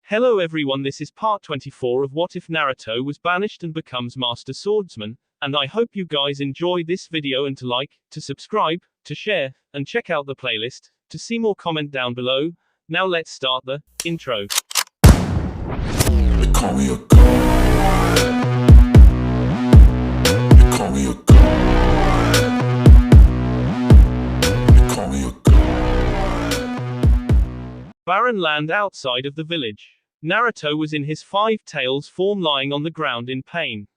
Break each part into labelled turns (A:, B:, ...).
A: Hello everyone, this is part 24 of What If Naruto was banished and becomes Master Swordsman, and I hope you guys enjoy this video and to like, to subscribe, to share, and check out the playlist, to see more comment down below. Now let's start the intro.
B: They call me a god. They call me a god. They call me a god.
A: Barren land outside of the village. Naruto was in his five tails form lying on the ground in pain.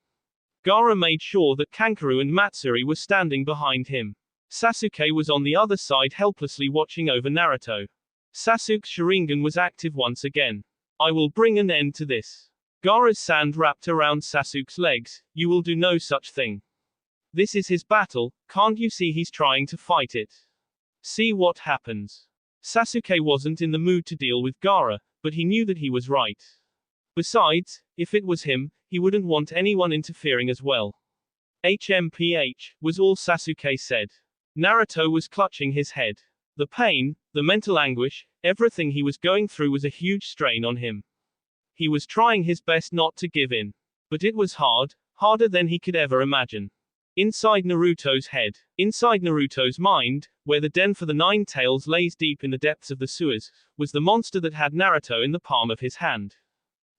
A: Gaara made sure that Kankuro and Matsuri were standing behind him. Sasuke was on the other side helplessly watching over Naruto. Sasuke's Sharingan was active once again. I will bring an end to this. Gaara's sand wrapped around Sasuke's legs. You will do no such thing. This is his battle, can't you see he's trying to fight it? See what happens. Sasuke wasn't in the mood to deal with Gaara, but he knew that he was right. Besides, if it was him, he wouldn't want anyone interfering as well. HMPH, was all Sasuke said. Naruto was clutching his head. The pain, the mental anguish, everything he was going through was a huge strain on him. He was trying his best not to give in. But it was hard, harder than he could ever imagine. Inside Naruto's head, inside Naruto's mind, where the den for the nine tails lays deep in the depths of the sewers, was the monster that had Naruto in the palm of his hand.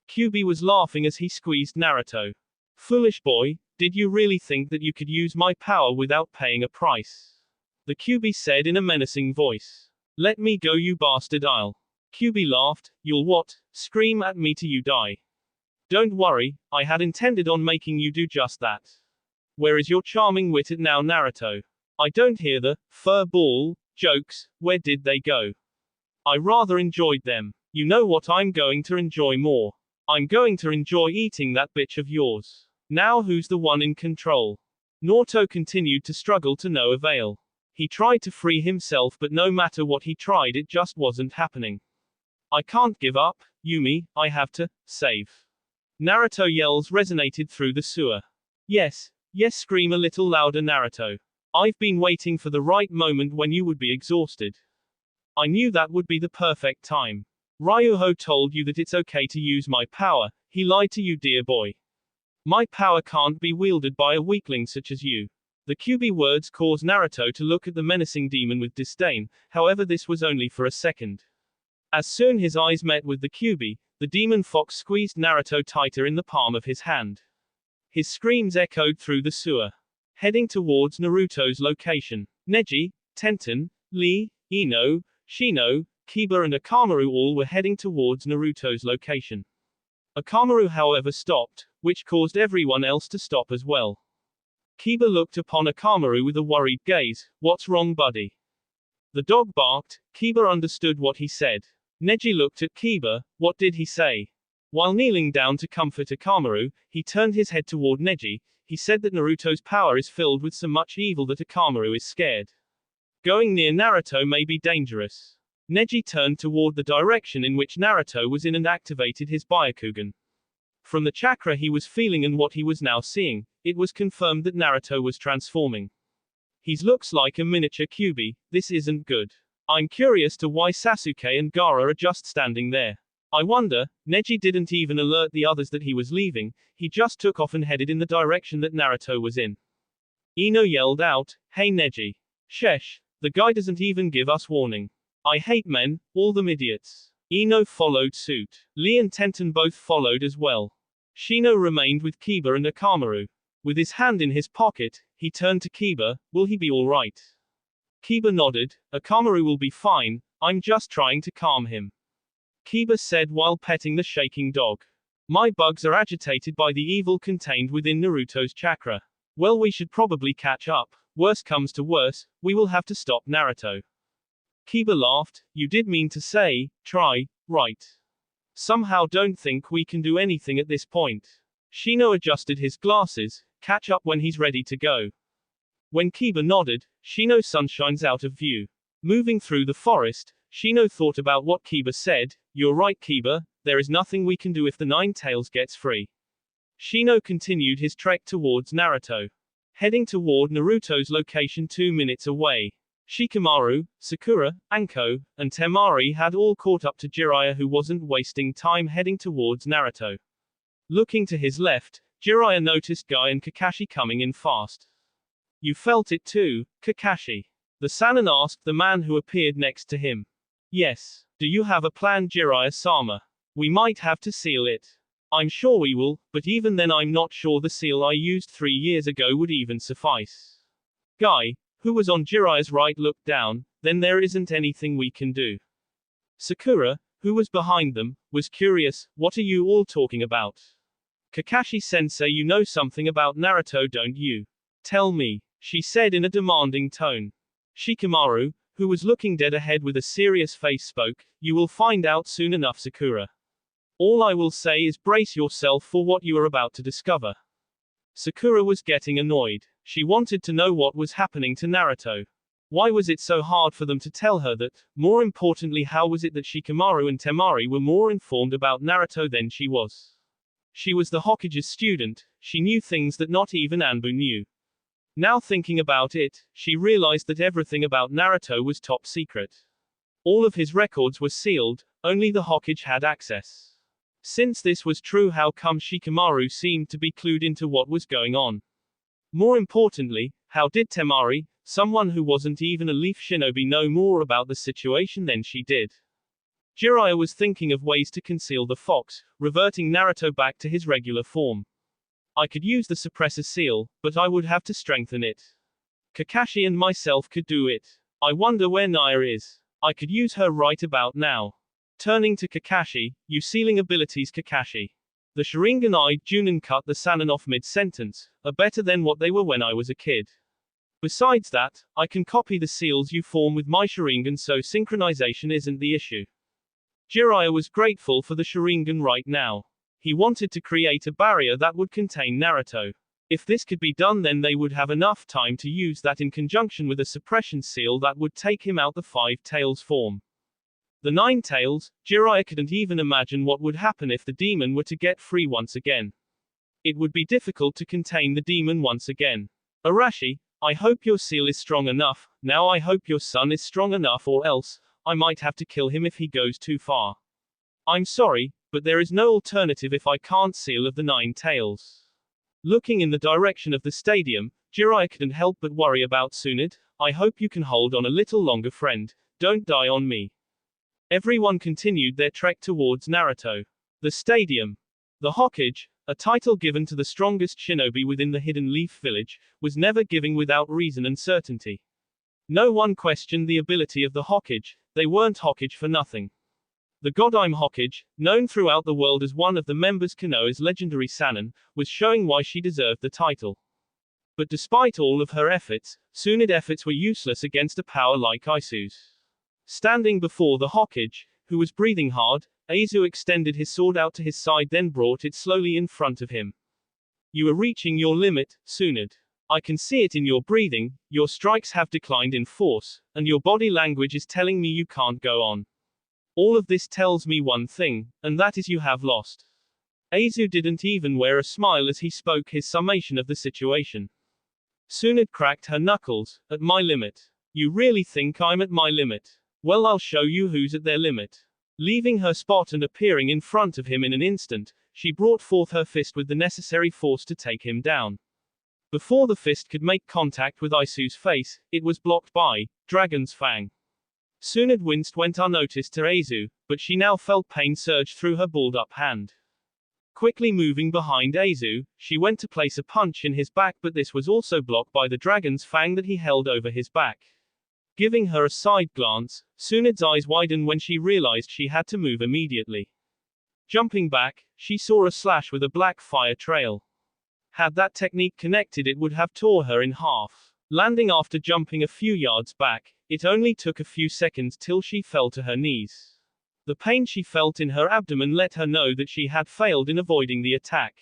A: Kyuubi was laughing as he squeezed Naruto. Foolish boy, did you really think that you could use my power without paying a price? The Kyuubi said in a menacing voice. Let me go, you bastard. Kyuubi laughed. You'll what? Scream at me till you die. Don't worry, I had intended on making you do just that. Where is your charming wit at now, Naruto? I don't hear the fur ball jokes, where did they go? I rather enjoyed them. You know what I'm going to enjoy more? I'm going to enjoy eating that bitch of yours. Now who's the one in control? Naruto continued to struggle to no avail. He tried to free himself, but no matter what he tried, it just wasn't happening. I can't give up, Yumi, I have to save. Naruto yells resonated through the sewer. Yes, scream a little louder, Naruto. I've been waiting for the right moment when you would be exhausted. I knew that would be the perfect time. Ryuho told you that it's okay to use my power. He lied to you, dear boy. My power can't be wielded by a weakling such as you. The Kyuubi words caused Naruto to look at the menacing demon with disdain, however this was only for a second. As soon his eyes met with the Kyuubi, the demon fox squeezed Naruto tighter in the palm of his hand. His screams echoed through the sewer. Heading towards Naruto's location, Neji, Tenten, Lee, Ino, Shino, Kiba and Akamaru all were heading towards Naruto's location. Akamaru however stopped, which caused everyone else to stop as well. Kiba looked upon Akamaru with a worried gaze. What's wrong, buddy? The dog barked. Kiba understood what he said. Neji looked at Kiba. What did he say? While kneeling down to comfort Akamaru, he turned his head toward Neji. He said that Naruto's power is filled with so much evil that Akamaru is scared. Going near Naruto may be dangerous. Neji turned toward the direction in which Naruto was in and activated his Byakugan. From the chakra he was feeling and what he was now seeing, it was confirmed that Naruto was transforming. He looks like a miniature Kyuubi. This isn't good. I'm curious to why Sasuke and Gaara are just standing there. I wonder. Neji didn't even alert the others that he was leaving, he just took off and headed in the direction that Naruto was in. Ino yelled out, Hey Neji. Sheesh, the guy doesn't even give us warning. I hate men, all them idiots. Ino followed suit. Lee and Tenten both followed as well. Shino remained with Kiba and Akamaru. With his hand in his pocket, he turned to Kiba. Will he be alright? Kiba nodded. Akamaru will be fine, I'm just trying to calm him. Kiba said while petting the shaking dog. My bugs are agitated by the evil contained within Naruto's chakra. Well, we should probably catch up. Worse comes to worse, we will have to stop Naruto. Kiba laughed. You did mean to say, try, right? Somehow don't think we can do anything at this point. Shino adjusted his glasses. Catch up when he's ready to go. When Kiba nodded, Shino sunshine's out of view. Moving through the forest, Shino thought about what Kiba said. You're right, Kiba, there is nothing we can do if the Nine Tails gets free. Shino continued his trek towards Naruto. Heading toward Naruto's location 2 minutes away. Shikamaru, Sakura, Anko, and Temari had all caught up to Jiraiya, who wasn't wasting time heading towards Naruto. Looking to his left, Jiraiya noticed Guy and Kakashi coming in fast. You felt it too, Kakashi? The Sannin asked the man who appeared next to him. Yes. Do you have a plan, Jiraiya-sama? We might have to seal it. I'm sure we will, but even then I'm not sure the seal I used 3 years ago would even suffice. Guy, who was on Jiraiya's right, looked down. Then there isn't anything we can do. Sakura, who was behind them, was curious. What are you all talking about? Kakashi-sensei, you know something about Naruto, don't you? Tell me, she said in a demanding tone. Shikamaru, who was looking dead ahead with a serious face, spoke. You will find out soon enough, Sakura. All I will say is brace yourself for what you are about to discover. Sakura was getting annoyed. She wanted to know what was happening to Naruto. Why was it so hard for them to tell her that? More importantly, how was it that Shikamaru and Temari were more informed about Naruto than she was? She was the Hokage's student. She knew things that not even Anbu knew. Now thinking about it, she realized that everything about Naruto was top secret. All of his records were sealed, only the Hokage had access. Since this was true, how come Shikamaru seemed to be clued into what was going on? More importantly, how did Temari, someone who wasn't even a leaf shinobi, know more about the situation than she did? Jiraiya was thinking of ways to conceal the fox, reverting Naruto back to his regular form. I could use the suppressor seal, but I would have to strengthen it. Kakashi and myself could do it. I wonder where Naya is. I could use her right about now. Turning to Kakashi, you sealing abilities, Kakashi. The Sharingan-eyed Junin cut the Sannin off mid-sentence, are better than what they were when I was a kid. Besides that, I can copy the seals you form with my Sharingan, so synchronization isn't the issue. Jiraiya was grateful for the Sharingan right now. He wanted to create a barrier that would contain Naruto. If this could be done, then they would have enough time to use that in conjunction with a suppression seal that would take him out the 5 tails form. The 9 tails, Jiraiya couldn't even imagine what would happen if the demon were to get free once again. It would be difficult to contain the demon once again. Arashi, I hope your seal is strong enough. Now I hope your son is strong enough, or else I might have to kill him if he goes too far. I'm sorry, but there is no alternative if I can't seal of the 9 tails. Looking in the direction of the stadium, Jiraiya couldn't help but worry about Tsunade. I hope you can hold on a little longer, friend. Don't die on me. Everyone continued their trek towards Naruto. The stadium. The Hokage, a title given to the strongest shinobi within the Hidden Leaf Village, was never given without reason and certainty. No one questioned the ability of the Hokage. They weren't Hokage for nothing. The Godime Hokage, known throughout the world as one of the members Konoha's legendary Sannin, was showing why she deserved the title. But despite all of her efforts, Tsunade's efforts were useless against a power like Isu's. Standing before the Hokage, who was breathing hard, Aizu extended his sword out to his side, then brought it slowly in front of him. You are reaching your limit, Tsunade. I can see it in your breathing. Your strikes have declined in force, and your body language is telling me you can't go on. All of this tells me one thing, and that is you have lost. Aizu didn't even wear a smile as he spoke his summation of the situation. Tsunade cracked her knuckles. At my limit. You really think I'm at my limit? Well, I'll show you who's at their limit. Leaving her spot and appearing in front of him in an instant, she brought forth her fist with the necessary force to take him down. Before the fist could make contact with Isu's face, it was blocked by Dragon's Fang. Tsunade winced, went unnoticed to Aizu, but she now felt pain surge through her balled-up hand. Quickly moving behind Aizu, she went to place a punch in his back, but this was also blocked by the Dragon's Fang that he held over his back. Giving her a side glance, Tsunade's eyes widened when she realized she had to move immediately. Jumping back, she saw a slash with a black fire trail. Had that technique connected, it would have tore her in half. Landing after jumping a few yards back, it only took a few seconds till she fell to her knees. The pain she felt in her abdomen let her know that she had failed in avoiding the attack.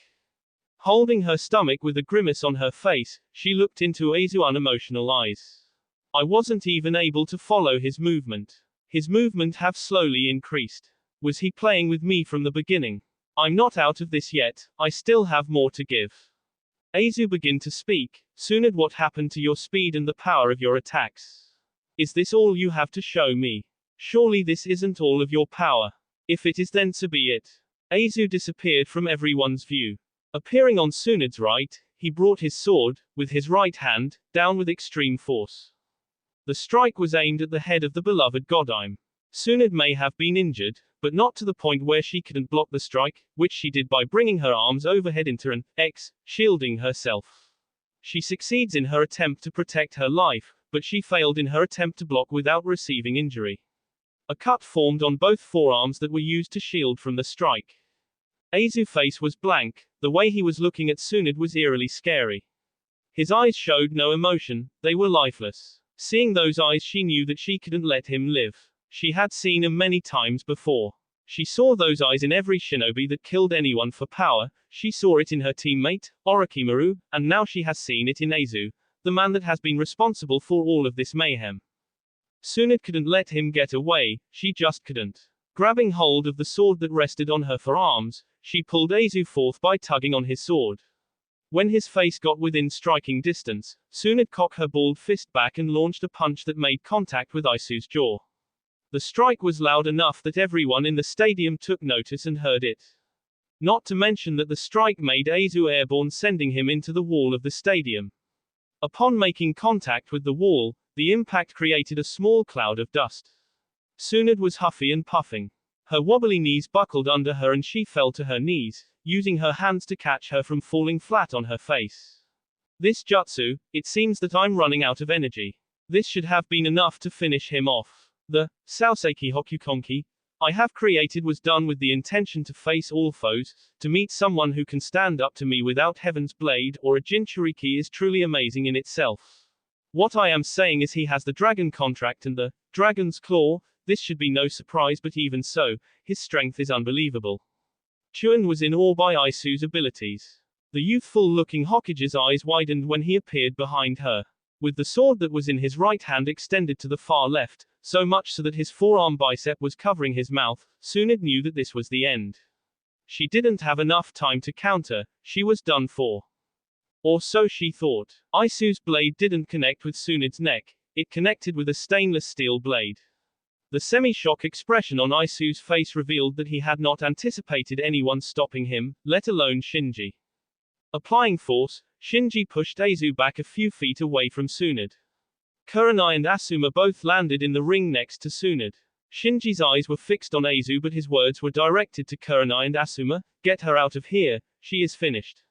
A: Holding her stomach with a grimace on her face, she looked into Aizu's unemotional eyes. I wasn't even able to follow his movement. His movement have slowly increased. Was he playing with me from the beginning? I'm not out of this yet, I still have more to give. Aizu began to speak. Tsunade, what happened to your speed and the power of your attacks? Is this all you have to show me? Surely this isn't all of your power. If it is, then so be it. Aizu disappeared from everyone's view. Appearing on Tsunad's right, he brought his sword, with his right hand, down with extreme force. The strike was aimed at the head of the beloved Godime. Tsunad may have been injured, but not to the point where she couldn't block the strike, which she did by bringing her arms overhead into an X, shielding herself. She succeeds in her attempt to protect her life, but she failed in her attempt to block without receiving injury. A cut formed on both forearms that were used to shield from the strike. Aizu's face was blank, the way he was looking at Tsunad was eerily scary. His eyes showed no emotion, they were lifeless. Seeing those eyes, she knew that she couldn't let him live. She had seen him many times before. She saw those eyes in every shinobi that killed anyone for power, she saw it in her teammate, Orochimaru, and now she has seen it in Aizu, the man that has been responsible for all of this mayhem. Tsunad couldn't let him get away, she just couldn't. Grabbing hold of the sword that rested on her forearms, she pulled Aizu forth by tugging on his sword. When his face got within striking distance, Tsunad cocked her balled fist back and launched a punch that made contact with Aizu's jaw. The strike was loud enough that everyone in the stadium took notice and heard it. Not to mention that the strike made Aizu airborne, sending him into the wall of the stadium. Upon making contact with the wall, the impact created a small cloud of dust. Tsunad was huffy and puffing. Her wobbly knees buckled under her and she fell to her knees, using her hands to catch her from falling flat on her face. This jutsu, it seems that I'm running out of energy. This should have been enough to finish him off. The Sauseki Hokukonki I have created was done with the intention to face all foes, to meet someone who can stand up to me without Heaven's Blade or a Jinchuriki is truly amazing in itself. What I am saying is he has the Dragon Contract and the Dragon's Claw. This should be no surprise, but even so, his strength is unbelievable. Chuan was in awe by Aizu's abilities. The youthful-looking Hokage's eyes widened when he appeared behind her. With the sword that was in his right hand extended to the far left, so much so that his forearm bicep was covering his mouth, Tsunad knew that this was the end. She didn't have enough time to counter, she was done for. Or so she thought. Aizu's blade didn't connect with Tsunad's neck, it connected with a stainless steel blade. The semi-shock expression on Aizu's face revealed that he had not anticipated anyone stopping him, let alone Shinji. Applying force, Shinji pushed Aizu back a few feet away from Tsunad. Kurenai and Asuma both landed in the ring next to Tsunad. Shinji's eyes were fixed on Aizu, but his words were directed to Kurenai and Asuma, "Get her out of here, she is finished."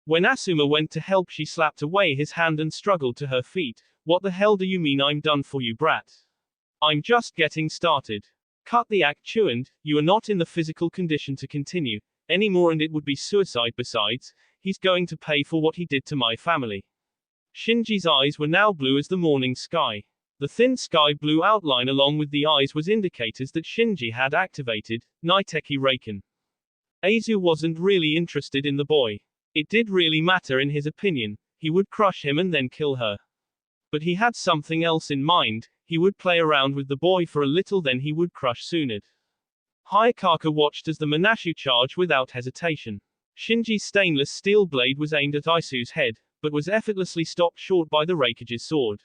A: When Asuma went to help, she slapped away his hand and struggled to her feet. "What the hell do you mean I'm done for, you brat? I'm just getting started. Cut the act, Chuan, you are not in the physical condition to continue anymore, and it would be suicide. Besides, he's going to pay for what he did to my family." Shinji's eyes were now blue as the morning sky. The thin sky blue outline along with the eyes was indicators that Shinji had activated Naiteki Reiken. Aizu wasn't really interested in the boy. It did really matter in his opinion, he would crush him and then kill her. But he had something else in mind, he would play around with the boy for a little, then he would crush Tsunad. Hayakaka watched as the Manashu charged without hesitation. Shinji's stainless steel blade was aimed at Aizu's head, but was effortlessly stopped short by the Raikage's sword.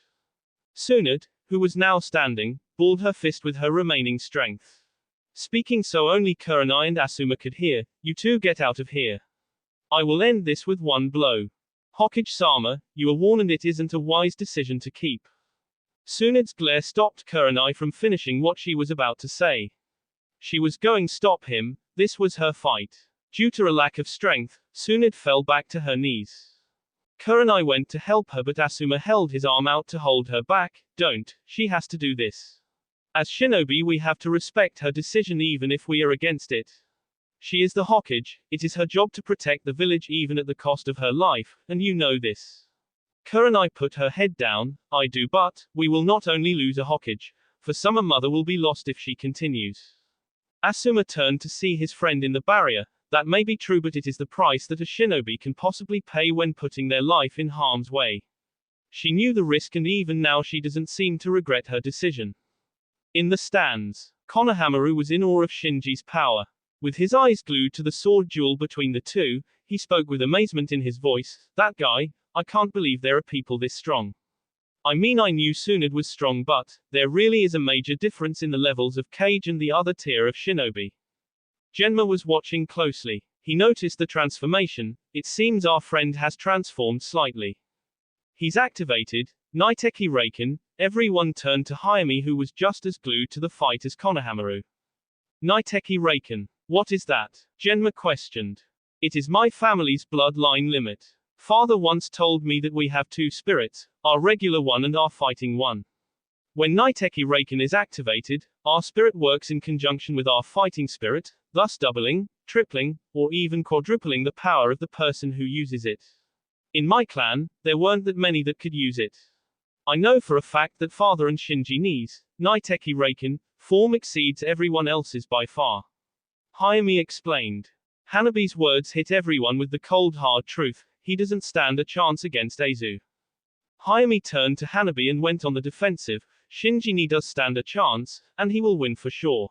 A: Tsunad, who was now standing, balled her fist with her remaining strength. Speaking so only Kurenai and Asuma could hear, "You two get out of here. I will end this with one blow. Hokage-sama, you are warned and it isn't a wise decision to keep." Tsunad's glare stopped Kurenai from finishing what she was about to say. She was going to stop him, this was her fight. Due to a lack of strength, Tsunad fell back to her knees. Kurenai went to help her, but Asuma held his arm out to hold her back. "Don't, she has to do this. As shinobi we have to respect her decision even if we are against it. She is the Hokage, it is her job to protect the village even at the cost of her life, and you know this." Kurenai put her head down. "I do, but we will not only lose a Hokage, for Summer Mother will be lost if she continues." Asuma turned to see his friend in the barrier. "That may be true, but it is the price that a shinobi can possibly pay when putting their life in harm's way." She knew the risk, and even now she doesn't seem to regret her decision. In the stands, Konohamaru was in awe of Shinji's power. With his eyes glued to the sword duel between the two, he spoke with amazement in his voice, "That guy, I can't believe there are people this strong." I mean, I knew Tsunade was strong, but there really is a major difference in the levels of Kage and the other tier of shinobi. Genma was watching closely. He noticed the transformation. It seems our friend has transformed slightly. He's activated Naiteki Raken. Everyone turned to Hayami, who was just as glued to the fight as Konohamaru. Naiteki Raken. What is that? Genma questioned. It is my family's bloodline limit. Father once told me that we have two spirits, our regular one and our fighting one. When Naiteki Raken is activated, our spirit works in conjunction with our fighting spirit, thus doubling, tripling, or even quadrupling the power of the person who uses it. In my clan, there weren't that many that could use it. I know for a fact that Father and Shinji Ni's Naiteki Raken form exceeds everyone else's by far. Hayami explained. Hanabi's words hit everyone with the cold hard truth. He doesn't stand a chance against Aizu. Hayami turned to Hanabi and went on the defensive. Shinji Ni does stand a chance, and he will win for sure.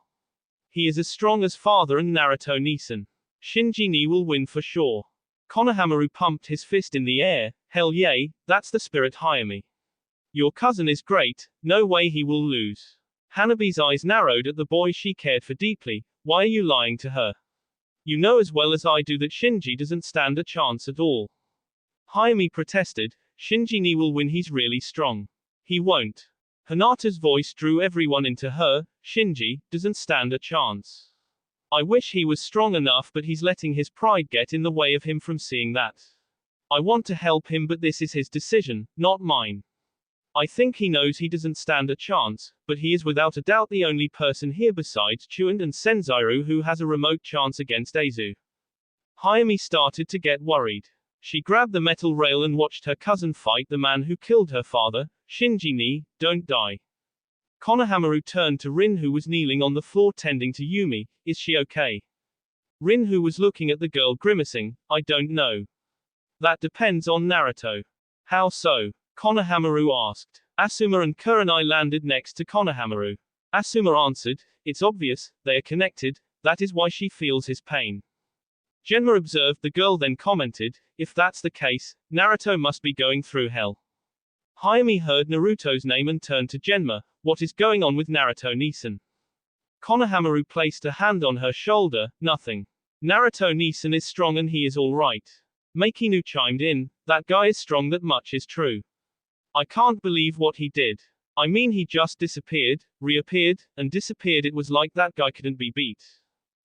A: He is as strong as Father and Naruto Nisan. Shinji Ni will win for sure. Konohamaru pumped his fist in the air. Hell yay, that's the spirit, Hayami. Your cousin is great, no way he will lose. Hanabi's eyes narrowed at the boy she cared for deeply. Why are you lying to her? You know as well as I do that Shinji doesn't stand a chance at all. Hayami protested. Shinji Ni will win, he's really strong. He won't. Hinata's voice drew everyone into her. Shinji doesn't stand a chance. I wish he was strong enough, but he's letting his pride get in the way of him from seeing that. I want to help him, but this is his decision, not mine. I think he knows he doesn't stand a chance, but he is without a doubt the only person here besides Chuan and Senzairu who has a remote chance against Aizu. Hayami started to get worried. She grabbed the metal rail and watched her cousin fight the man who killed her father. Shinji Ni, don't die. Konohamaru turned to Rin, who was kneeling on the floor tending to Yumi. Is she okay? Rin, who was looking at the girl grimacing, I don't know. That depends on Naruto. How so? Konohamaru asked. Asuma and Kurenai landed next to Konohamaru. Asuma answered, it's obvious, they are connected, that is why she feels his pain. Genma observed the girl, then commented, if that's the case, Naruto must be going through hell. Hayami heard Naruto's name and turned to Genma. What is going on with Naruto Nisan? Konohamaru placed a hand on her shoulder. Nothing. Naruto Nisan is strong and he is alright. Makinu chimed in, that guy is strong, that much is true. I can't believe what he did. I mean, he just disappeared, reappeared, and disappeared. It was like that guy couldn't be beat.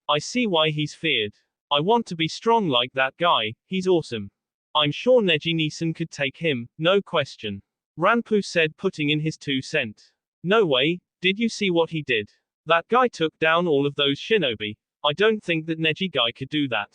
A: I see why he's feared. I want to be strong like that guy, he's awesome. I'm sure Neji Nisan could take him, no question. Ranpu said, putting in his 2 cents. No way, did you see what he did? That guy took down all of those shinobi. I don't think that Neji guy could do that.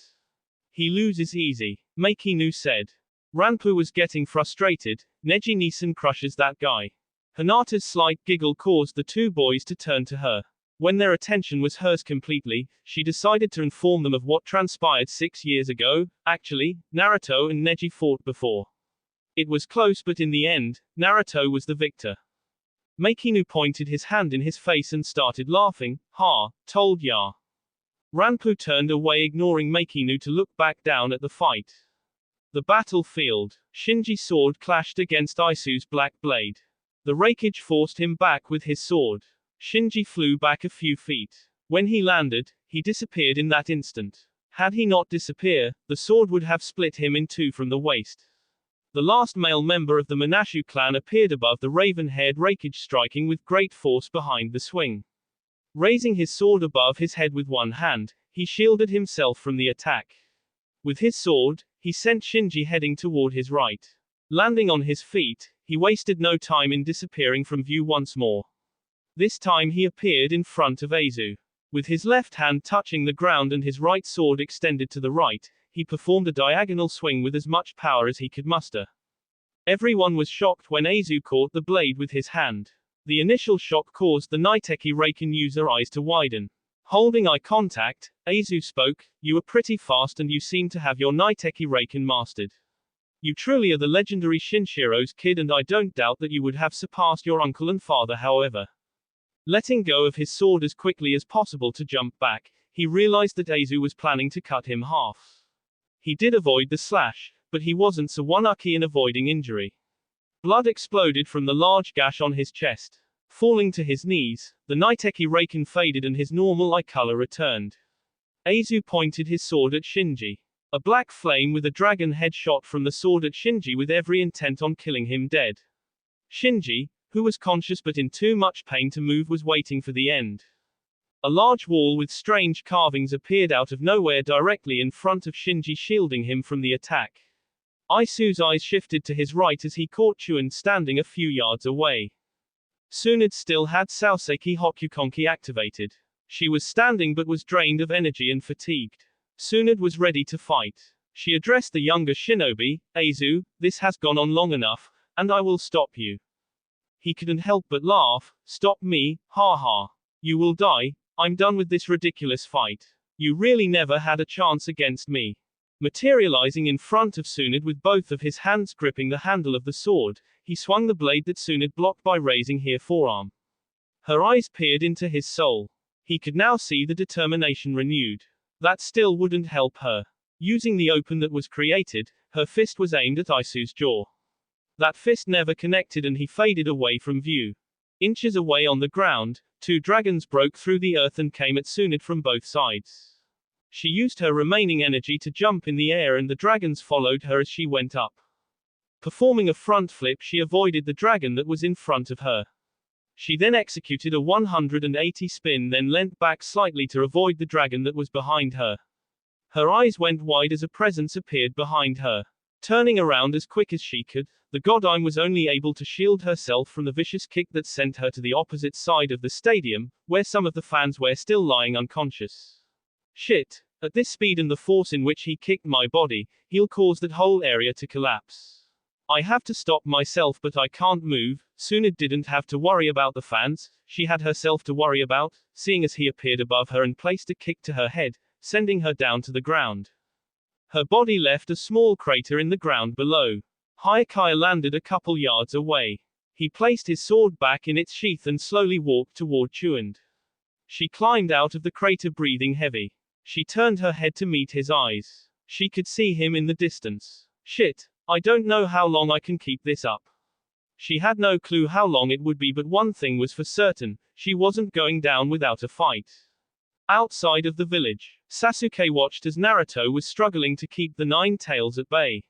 A: He loses easy, Makinu said. Ranpu was getting frustrated. Neji Nisan crushes that guy. Hinata's slight giggle caused the 2 boys to turn to her. When their attention was hers completely, she decided to inform them of what transpired 6 years ago. Actually, Naruto and Neji fought before. It was close, but in the end, Naruto was the victor. Makinu pointed his hand in his face and started laughing. Ha, told ya. Ranpu turned away, ignoring Makinu to look back down at the fight. The battlefield. Shinji's sword clashed against Isu's black blade. The rakeage forced him back with his sword. Shinji flew back a few feet. When he landed, he disappeared in that instant. Had he not disappeared, the sword would have split him in 2 from the waist. The last male member of the Manashu clan appeared above the raven-haired rakeage, striking with great force behind the swing. Raising his sword above his head with one hand, he shielded himself from the attack. With his sword, he sent Shinji heading toward his right. Landing on his feet, he wasted no time in disappearing from view once more. This time he appeared in front of Aizu. With his left hand touching the ground and his right sword extended to the right, he performed a diagonal swing with as much power as he could muster. Everyone was shocked when Aizu caught the blade with his hand. The initial shock caused the Naiteki Raken user eyes to widen. Holding eye contact, Aizu spoke, you are pretty fast and you seem to have your Naiteki Raken mastered. You truly are the legendary Shinshiro's kid, and I don't doubt that you would have surpassed your uncle and father. However, letting go of his sword as quickly as possible to jump back, he realized that Aizu was planning to cut him half. He did avoid the slash, but he wasn't so unlucky in avoiding injury. Blood exploded from the large gash on his chest. Falling to his knees, the Niteki Raken faded and his normal eye color returned. Aizu pointed his sword at Shinji. A black flame with a dragon head shot from the sword at Shinji with every intent on killing him dead. Shinji, who was conscious but in too much pain to move, was waiting for the end. A large wall with strange carvings appeared out of nowhere directly in front of Shinji, shielding him from the attack. Aisu's eyes shifted to his right as he caught Chuan standing a few yards away. Tsunade still had Saoseki Hokukonki activated. She was standing but was drained of energy and fatigued. Tsunade was ready to fight. She addressed the younger shinobi, Aizu, this has gone on long enough, and I will stop you. He couldn't help but laugh. Stop me, ha ha. You will die. I'm done with this ridiculous fight. You really never had a chance against me. Materializing in front of Tsunade with both of his hands gripping the handle of the sword, he swung the blade that Tsunade blocked by raising her forearm. Her eyes peered into his soul. He could now see the determination renewed. That still wouldn't help her. Using the open that was created, her fist was aimed at Aisu's jaw. That fist never connected and he faded away from view. Inches away on the ground, two dragons broke through the earth and came at Tsunade from both sides. She used her remaining energy to jump in the air and the dragons followed her as she went up. Performing a front flip, she avoided the dragon that was in front of her. She then executed a 180 spin, then leant back slightly to avoid the dragon that was behind her. Her eyes went wide as a presence appeared behind her. Turning around as quick as she could, the Godime was only able to shield herself from the vicious kick that sent her to the opposite side of the stadium, where some of the fans were still lying unconscious. Shit. At this speed and the force in which he kicked my body, he'll cause that whole area to collapse. I have to stop myself but I can't move. Tsunade didn't have to worry about the fans, she had herself to worry about, seeing as he appeared above her and placed a kick to her head, sending her down to the ground. Her body left a small crater in the ground below. Hayakaya landed a couple yards away. He placed his sword back in its sheath and slowly walked toward Chuan. She climbed out of the crater breathing heavy. She turned her head to meet his eyes. She could see him in the distance. Shit. I don't know how long I can keep this up. She had no clue how long it would be, but one thing was for certain, she wasn't going down without a fight. Outside of the village, Sasuke watched as Naruto was struggling to keep the Nine Tails at bay.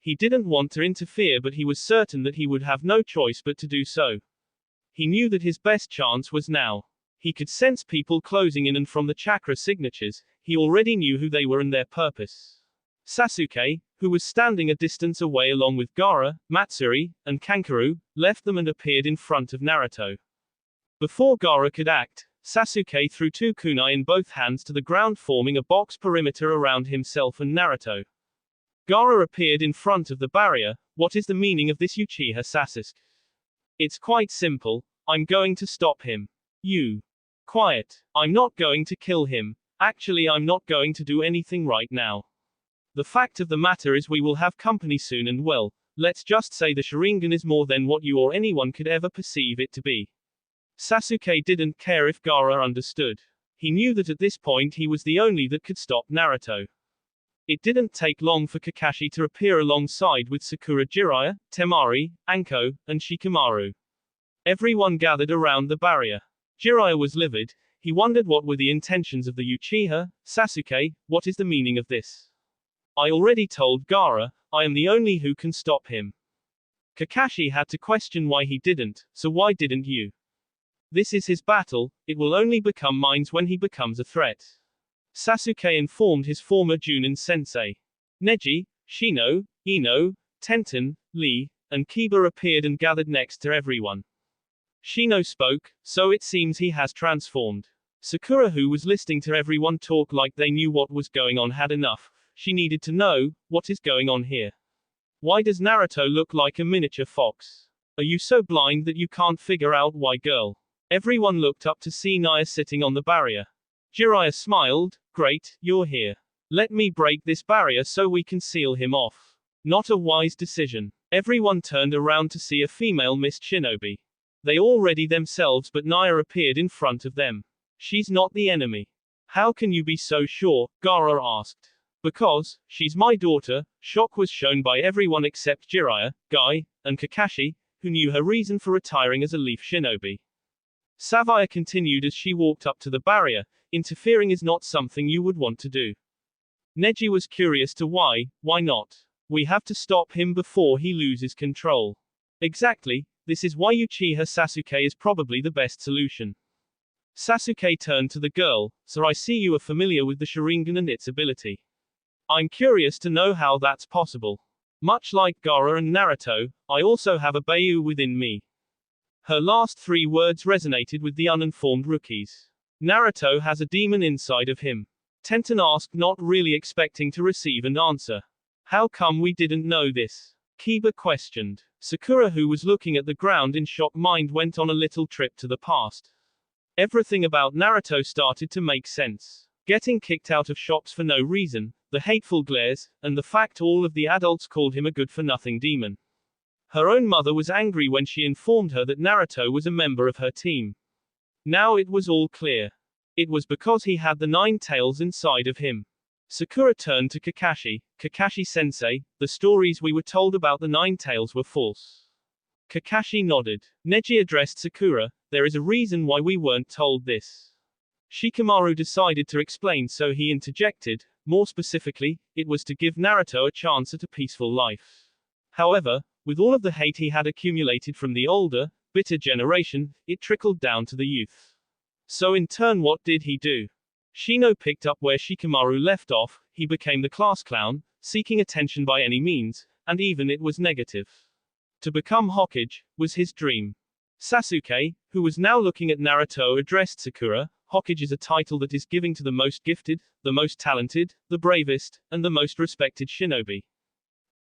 A: He didn't want to interfere, but he was certain that he would have no choice but to do so. He knew that his best chance was now. He could sense people closing in, and from the chakra signatures, he already knew who they were and their purpose. Sasuke, who was standing a distance away along with Gaara, Matsuri, and Kankuro, left them and appeared in front of Naruto. Before Gaara could act, Sasuke threw two kunai in both hands to the ground, forming a box perimeter around himself and Naruto. Gaara appeared in front of the barrier. What is the meaning of this, Uchiha Sasuke? It's quite simple. I'm going to stop him. You. Quiet. I'm not going to kill him. Actually, I'm not going to do anything right now. The fact of the matter is we will have company soon, and well, let's just say the Sharingan is more than what you or anyone could ever perceive it to be. Sasuke didn't care if Gaara understood. He knew that at this point he was the only that could stop Naruto. It didn't take long for Kakashi to appear alongside with Sakura, Jiraiya, Temari, Anko, and Shikamaru. Everyone gathered around the barrier. Jiraiya was livid. He wondered what were the intentions of the Uchiha. Sasuke, what is the meaning of this? I already told Gaara, I am the only who can stop him. Kakashi had to question why he didn't, so why didn't you? This is his battle, it will only become mine when he becomes a threat. Sasuke informed his former Junin sensei. Neji, Shino, Ino, Tenten, Lee, and Kiba appeared and gathered next to everyone. Shino spoke, so it seems he has transformed. Sakura, who was listening to everyone talk like they knew what was going on, had enough. She needed to know, what is going on here? Why does Naruto look like a miniature fox? Are you so blind that you can't figure out why, girl? Everyone looked up to see Naya sitting on the barrier. Jiraiya smiled, great, you're here. Let me break this barrier so we can seal him off. Not a wise decision. Everyone turned around to see a female mist shinobi. They all ready themselves, but Naya appeared in front of them. She's not the enemy. How can you be so sure? Gaara asked. Because, she's my daughter. Shock was shown by everyone except Jiraiya, Guy, and Kakashi, who knew her reason for retiring as a Leaf Shinobi. Sapphire continued as she walked up to the barrier. Interfering is not something you would want to do. Neji was curious to why not? We have to stop him before he loses control. Exactly, this is why Uchiha Sasuke is probably the best solution. Sasuke turned to the girl. So I see you are familiar with the Sharingan and its ability. I'm curious to know how that's possible. Much like Gaara and Naruto, I also have a Bayu within me. Her last 3 words resonated with the uninformed rookies. Naruto has a demon inside of him. Tenten asked, not really expecting to receive an answer. How come we didn't know this? Kiba questioned. Sakura, who was looking at the ground in shock, mind went on a little trip to the past. Everything about Naruto started to make sense. Getting kicked out of shops for no reason, the hateful glares, and the fact all of the adults called him a good-for-nothing demon. Her own mother was angry when she informed her that Naruto was a member of her team. Now it was all clear. It was because he had the 9 tails inside of him. Sakura turned to Kakashi. Kakashi-sensei, the stories we were told about the 9 tails were false. Kakashi nodded. Neji addressed Sakura. There is a reason why we weren't told this. Shikamaru decided to explain, so he interjected. More specifically, it was to give Naruto a chance at a peaceful life. However, with all of the hate he had accumulated from the older, bitter generation, it trickled down to the youth. So in turn, what did he do? Shino picked up where Shikamaru left off. He became the class clown, seeking attention by any means, and even it was negative. To become Hokage was his dream. Sasuke, who was now looking at Naruto, addressed Sakura. Hokage is a title that is given to the most gifted, the most talented, the bravest, and the most respected shinobi.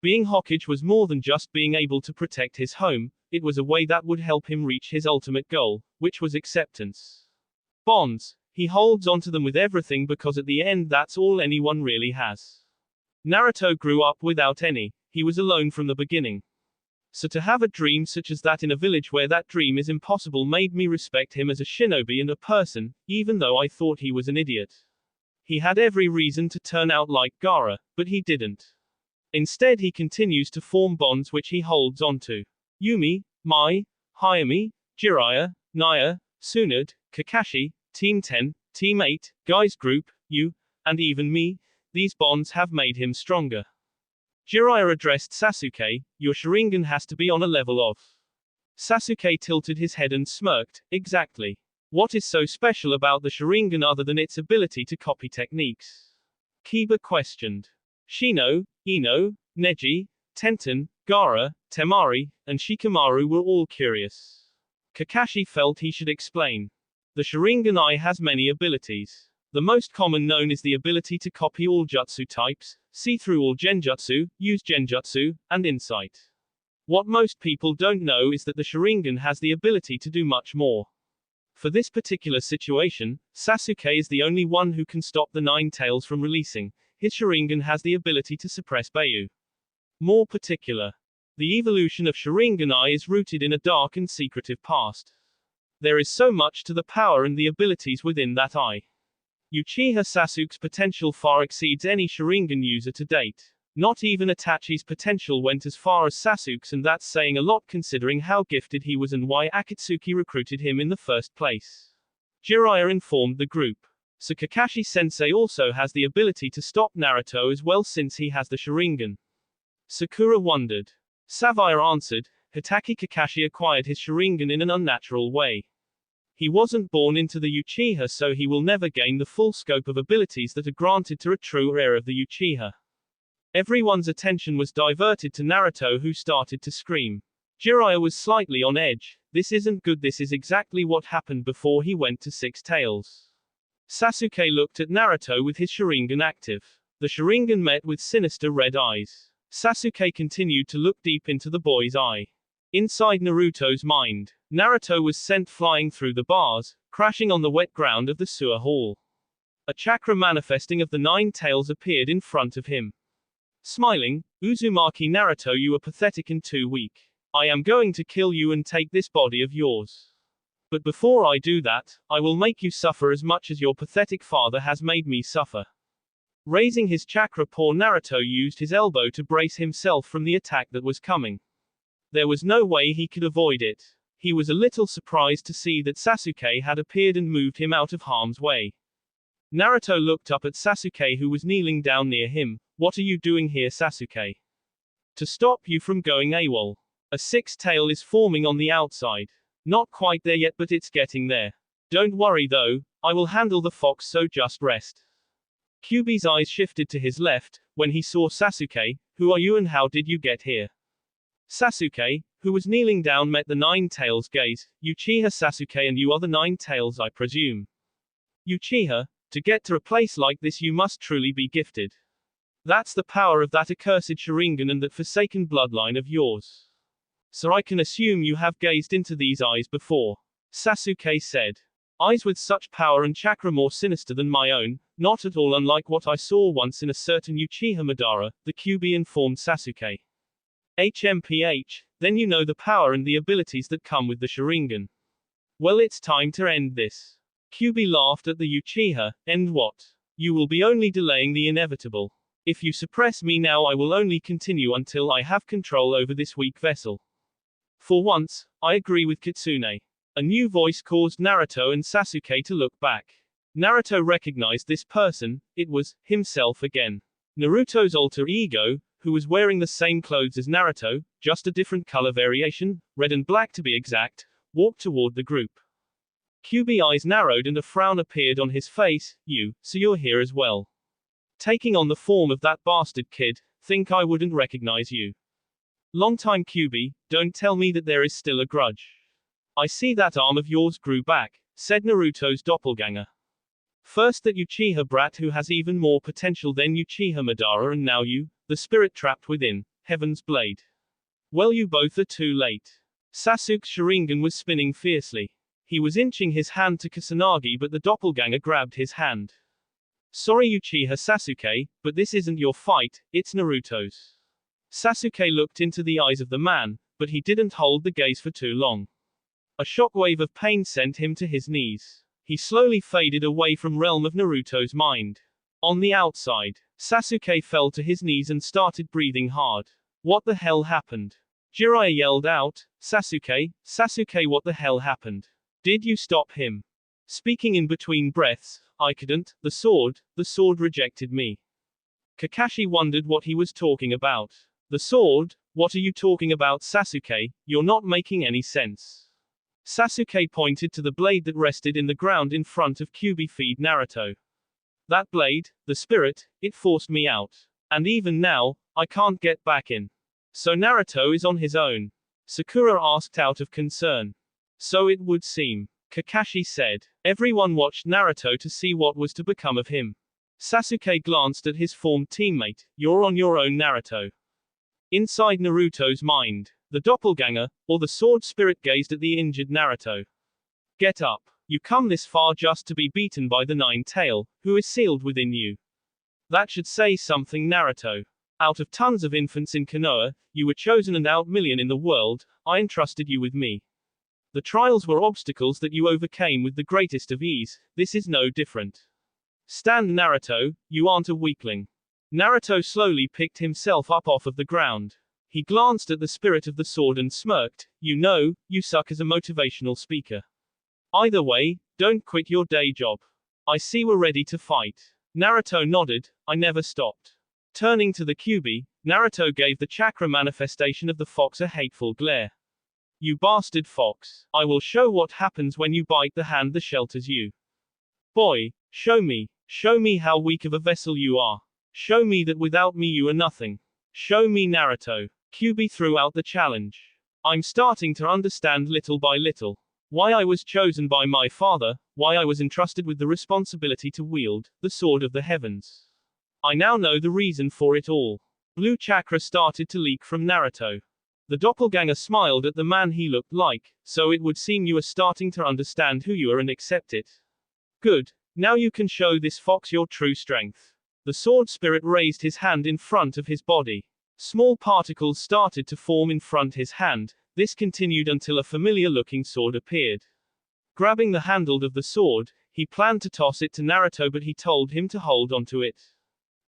A: Being Hokage was more than just being able to protect his home, it was a way that would help him reach his ultimate goal, which was acceptance. Bonds. He holds onto them with everything because at the end that's all anyone really has. Naruto grew up without any. He was alone from the beginning. So to have a dream such as that in a village where that dream is impossible made me respect him as a shinobi and a person, even though I thought he was an idiot. He had every reason to turn out like Gaara, but he didn't. Instead he continues to form bonds which he holds onto. Yumi, Mai, Hayami, Jiraiya, Naya, Tsunade, Kakashi, Team 10, Team 8, Guy's group, you, and even me, these bonds have made him stronger. Jiraiya addressed Sasuke. Your Sharingan has to be on a level of. Sasuke tilted his head and smirked. Exactly. What is so special about the Sharingan other than its ability to copy techniques? Kiba questioned. Shino, Ino, Neji, Tenten, Gaara, Temari, and Shikamaru were all curious. Kakashi felt he should explain. The Sharingan Eye has many abilities. The most common known is the ability to copy all jutsu types, see through all genjutsu, use genjutsu, and insight. What most people don't know is that the Sharingan has the ability to do much more. For this particular situation, Sasuke is the only one who can stop the 9 tails from releasing. His Sharingan has the ability to suppress Bayu. More particular, the evolution of Sharingan Eye is rooted in a dark and secretive past. There is so much to the power and the abilities within that eye. Uchiha Sasuke's potential far exceeds any Sharingan user to date. Not even Itachi's potential went as far as Sasuke's, and that's saying a lot considering how gifted he was and why Akatsuki recruited him in the first place. Jiraiya informed the group. So Kakashi-sensei also has the ability to stop Naruto as well since he has the Sharingan. Sakura wondered. Sapphire answered, Hitaki Kakashi acquired his Sharingan in an unnatural way. He wasn't born into the Uchiha, so he will never gain the full scope of abilities that are granted to a true heir of the Uchiha. Everyone's attention was diverted to Naruto, who started to scream. Jiraiya was slightly on edge. This isn't good. This is exactly what happened before he went to 6 tails. Sasuke looked at Naruto with his Sharingan active. The Sharingan met with sinister red eyes. Sasuke continued to look deep into the boy's eye. Inside Naruto's mind, Naruto was sent flying through the bars, crashing on the wet ground of the sewer hall. A chakra manifesting of the 9 tails appeared in front of him. Smiling, Uzumaki, Naruto, you are pathetic and too weak. I am going to kill you and take this body of yours. But before I do that, I will make you suffer as much as your pathetic father has made me suffer. Raising his chakra, poor Naruto used his elbow to brace himself from the attack that was coming. There was no way he could avoid it. He was a little surprised to see that Sasuke had appeared and moved him out of harm's way. Naruto looked up at Sasuke, who was kneeling down near him. What are you doing here, Sasuke? To stop you from going AWOL. A sixth tail is forming on the outside. Not quite there yet, but it's getting there. Don't worry though, I will handle the fox, so just rest. Kyuubi's eyes shifted to his left, when he saw Sasuke. Who are you and how did you get here? Sasuke, who was kneeling down, met the Nine Tails' gaze. Uchiha Sasuke, and you are the Nine Tails, I presume. Uchiha, to get to a place like this you must truly be gifted. That's the power of that accursed Sharingan and that forsaken bloodline of yours. So I can assume you have gazed into these eyes before. Sasuke said. Eyes with such power and chakra more sinister than my own, not at all unlike what I saw once in a certain Uchiha Madara, the Kyuubi informed Sasuke. HMPH, then you know the power and the abilities that come with the Sharingan. Well, it's time to end this. Kyuubi laughed at the Uchiha. End what? You will be only delaying the inevitable. If you suppress me now, I will only continue until I have control over this weak vessel. For once, I agree with Kitsune. A new voice caused Naruto and Sasuke to look back. Naruto recognized this person. It was himself again. Naruto's alter ego, who was wearing the same clothes as Naruto, just a different color variation, red and black to be exact, walked toward the group. Kyuubi's eyes narrowed and a frown appeared on his face. So you're here as well. Taking on the form of that bastard kid, think I wouldn't recognize you. Long time Kyuubi, don't tell me that there is still a grudge. I see that arm of yours grew back, said Naruto's doppelganger. First that Uchiha brat who has even more potential than Uchiha Madara, and now you, the spirit trapped within Heaven's Blade. Well, you both are too late. Sasuke's Sharingan was spinning fiercely. He was inching his hand to Kusanagi, but the doppelganger grabbed his hand. Sorry Uchiha Sasuke, but this isn't your fight, it's Naruto's. Sasuke looked into the eyes of the man, but he didn't hold the gaze for too long. A shockwave of pain sent him to his knees. He slowly faded away from realm of Naruto's mind. On the outside, Sasuke fell to his knees and started breathing hard. What the hell happened? Jiraiya yelled out, Sasuke, what the hell happened? Did you stop him? Speaking in between breaths, I couldn't, the sword rejected me. Kakashi wondered what he was talking about. The sword? What are you talking about, Sasuke? You're not making any sense. Sasuke pointed to the blade that rested in the ground in front of Kyuubi feed Naruto. That blade, the spirit, it forced me out. And even now, I can't get back in. So Naruto is on his own? Sakura asked out of concern. So it would seem. Kakashi said. Everyone watched Naruto to see what was to become of him. Sasuke glanced at his former teammate. You're on your own, Naruto. Inside Naruto's mind, the doppelganger, or the sword spirit, gazed at the injured Naruto. Get up. You come this far just to be beaten by the Nine-Tail, who is sealed within you. That should say something, Naruto. Out of tons of infants in Konoha, you were chosen, and out million in the world, I entrusted you with me. The trials were obstacles that you overcame with the greatest of ease. This is no different. Stand, Naruto, you aren't a weakling. Naruto slowly picked himself up off of the ground. He glanced at the spirit of the sword and smirked. You know, you suck as a motivational speaker. Either way, don't quit your day job. I see we're ready to fight. Naruto nodded. I never stopped. Turning to the Kyuubi, Naruto gave the chakra manifestation of the fox a hateful glare. You bastard fox. I will show what happens when you bite the hand that shelters you. Boy, show me. Show me how weak of a vessel you are. Show me that without me you are nothing. Show me, Naruto. Kyuubi threw out the challenge. I'm starting to understand little by little. Why I was chosen by my father, why I was entrusted with the responsibility to wield the sword of the heavens. I now know the reason for it all. Blue chakra started to leak from Naruto. The doppelganger smiled at the man he looked like. So it would seem you are starting to understand who you are and accept it. Good. Now you can show this fox your true strength. The sword spirit raised his hand in front of his body. Small particles started to form in front his hand. This continued until a familiar-looking sword appeared. Grabbing the handle of the sword, he planned to toss it to Naruto, but he told him to hold onto it.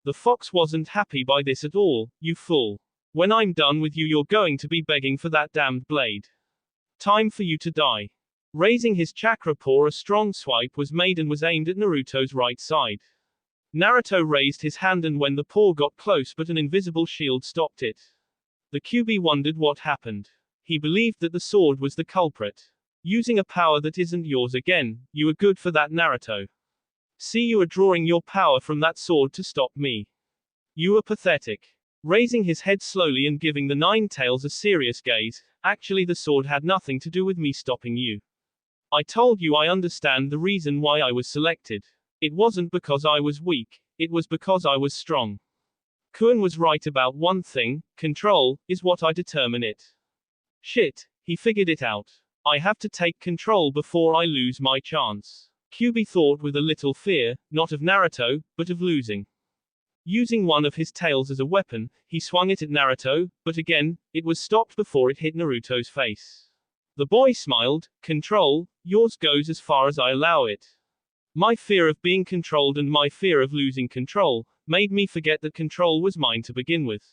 A: The fox wasn't happy by this at all. You fool. When I'm done with you, you're going to be begging for that damned blade. Time for you to die. Raising his chakra paw, a strong swipe was made and was aimed at Naruto's right side. Naruto raised his hand, and when the paw got close, but an invisible shield stopped it. The Kyuubi wondered what happened. He believed that the sword was the culprit. Using a power that isn't yours again, you are good for that, Naruto. See, you are drawing your power from that sword to stop me. You are pathetic. Raising his head slowly and giving the Nine Tails a serious gaze, actually the sword had nothing to do with me stopping you. I told you I understand the reason why I was selected. It wasn't because I was weak, it was because I was strong. Kuan was right about one thing, control is what I determine it. Shit, he figured it out. I have to take control before I lose my chance. Kyuubi thought with a little fear, not of Naruto, but of losing. Using one of his tails as a weapon, he swung it at Naruto, but again, it was stopped before it hit Naruto's face. The boy smiled. Control, yours goes as far as I allow it. My fear of being controlled and my fear of losing control made me forget that control was mine to begin with.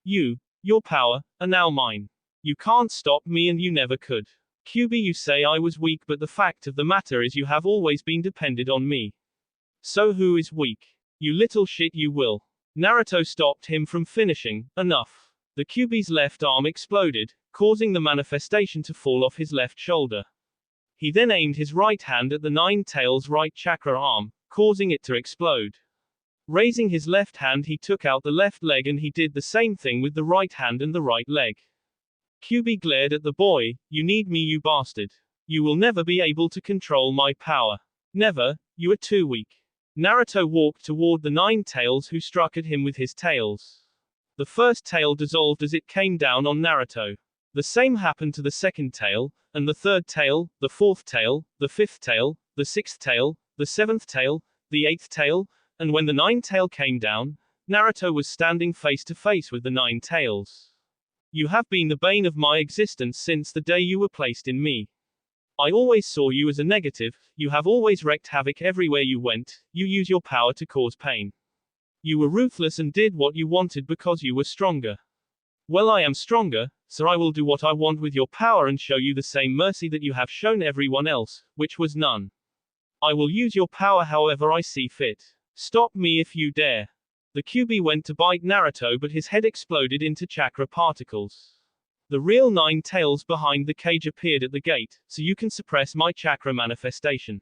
A: Your power, are now mine. You can't stop me and you never could. Kyuubi, you say I was weak, but the fact of the matter is you have always been dependent on me. So who is weak? You little shit, you will. Naruto stopped him from finishing. Enough. The Kyuubi's left arm exploded, causing the manifestation to fall off his left shoulder. He then aimed his right hand at the Nine Tails' right chakra arm, causing it to explode. Raising his left hand, he took out the left leg, and he did the same thing with the right hand and the right leg. Kyuubi glared at the boy. You need me, you bastard. You will never be able to control my power. Never, you are too weak. Naruto walked toward the Nine Tails, who struck at him with his tails. The first tail dissolved as it came down on Naruto. The same happened to the second tail, and the third tail, the fourth tail, the fifth tail, the sixth tail, the seventh tail, the eighth tail, and when the ninth tail came down, Naruto was standing face to face with the Nine Tails. You have been the bane of my existence since the day you were placed in me. I always saw you as a negative, you have always wreaked havoc everywhere you went, you use your power to cause pain. You were ruthless and did what you wanted because you were stronger. Well, I am stronger, so I will do what I want with your power and show you the same mercy that you have shown everyone else, which was none. I will use your power however I see fit. Stop me if you dare. The Kyuubi went to bite Naruto, but his head exploded into chakra particles. The real Nine Tails behind the cage appeared at the gate, so you can suppress my chakra manifestation.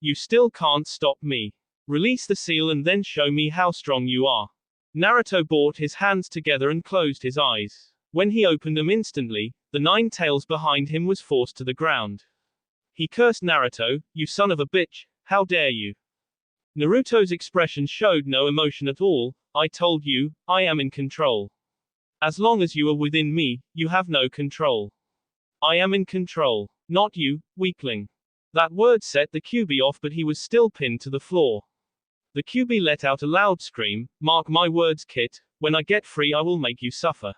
A: You still can't stop me. Release the seal and then show me how strong you are. Naruto brought his hands together and closed his eyes. When he opened them instantly, the Nine Tails behind him was forced to the ground. He cursed Naruto, you son of a bitch, how dare you. Naruto's expression showed no emotion at all. I told you, I am in control. As long as you are within me, you have no control. I am in control. Not you, weakling. That word set the Kyuubi off, but he was still pinned to the floor. The Kyuubi let out a loud scream. Mark my words, Kit, when I get free I will make you suffer.